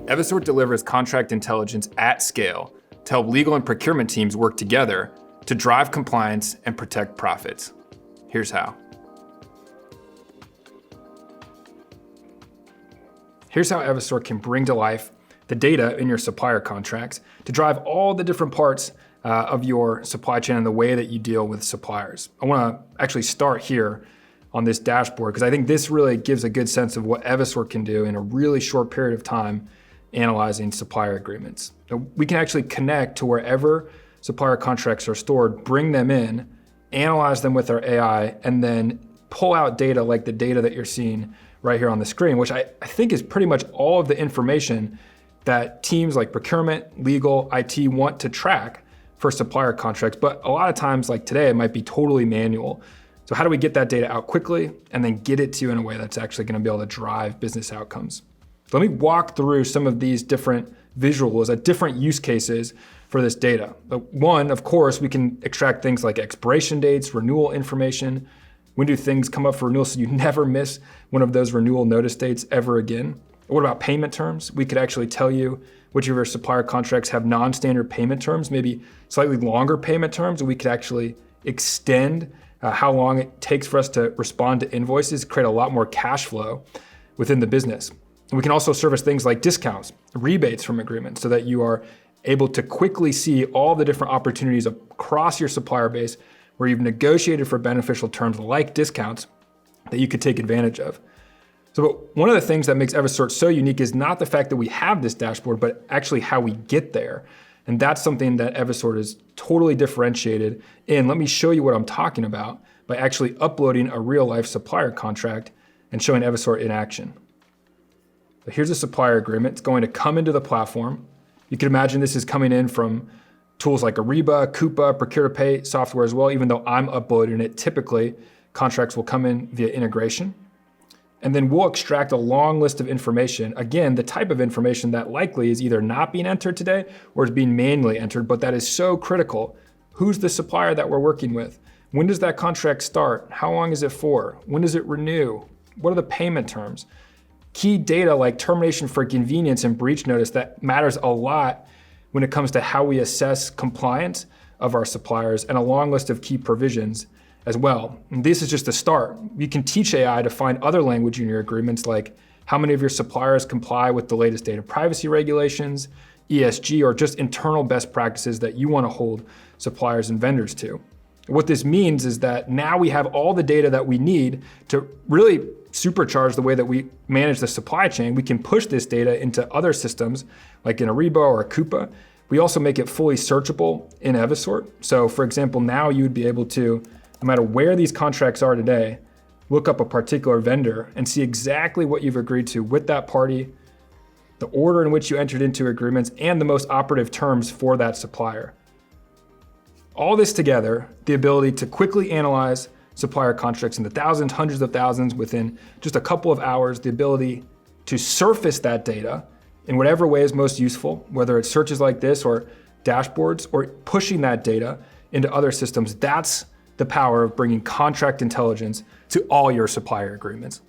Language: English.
Evisort delivers contract intelligence at scale to help legal and procurement teams work together to drive compliance and protect profits. Here's how. Here's how Evisort can bring to life the data in your supplier contracts to drive all the different parts of your supply chain and the way that you deal with suppliers. I want to actually start here on this dashboard because I think this really gives a good sense of what Evisort can do in a really short period of time analyzing supplier agreements. So we can actually connect to wherever supplier contracts are stored, bring them in, analyze them with our AI, and then pull out data like the data that you're seeing right here on the screen, which I think is pretty much all of the information that teams like procurement, legal, IT want to track for supplier contracts. But a lot of times, like today, it might be totally manual. So how do we get that data out quickly and then get it to you in a way that's actually going to be able to drive business outcomes? So let me walk through some of these different visuals at different use cases for this data. One, of course, we can extract things like expiration dates, renewal information. When do things come up for renewal so you never miss one of those renewal notice dates ever again? What about payment terms? We could actually tell you which of your supplier contracts have non-standard payment terms, maybe slightly longer payment terms, and we could actually extend how long it takes for us to respond to invoices, create a lot more cash flow within the business. And we can also service things like discounts, rebates from agreements, so that you are able to quickly see all the different opportunities across your supplier base where you've negotiated for beneficial terms like discounts that you could take advantage of. So but one of the things that makes Evisort so unique is not the fact that we have this dashboard, but actually how we get there. And that's something that Evisort is totally differentiated in. Let me show you what I'm talking about by actually uploading a real life supplier contract and showing Evisort in action. So here's a supplier agreement. It's going to come into the platform. You can imagine this is coming in from tools like Ariba, Coupa, Procure to Pay software as well. Even though I'm uploading it, typically contracts will come in via integration. And then we'll extract a long list of information. Again, the type of information that likely is either not being entered today or is being manually entered, but that is so critical. Who's the supplier that we're working with? When does that contract start? How long is it for? When does it renew? What are the payment terms? Key data like termination for convenience and breach notice that matters a lot when it comes to how we assess compliance of our suppliers, and a long list of key provisions as well. And this is just a start. You can teach AI to find other language in your agreements, like how many of your suppliers comply with the latest data privacy regulations, ESG, or just internal best practices that you want to hold suppliers and vendors to. What this means is that now we have all the data that we need to really supercharge the way that we manage the supply chain. We can push this data into other systems like in Ariba or Coupa. We also make it fully searchable in Evisort. So for example, now you would be able to, no matter where these contracts are today, look up a particular vendor and see exactly what you've agreed to with that party, the order in which you entered into agreements, and the most operative terms for that supplier. All this together, the ability to quickly analyze supplier contracts in the thousands, hundreds of thousands within just a couple of hours, the ability to surface that data in whatever way is most useful, whether it's searches like this or dashboards or pushing that data into other systems. That's the power of bringing contract intelligence to all your supplier agreements.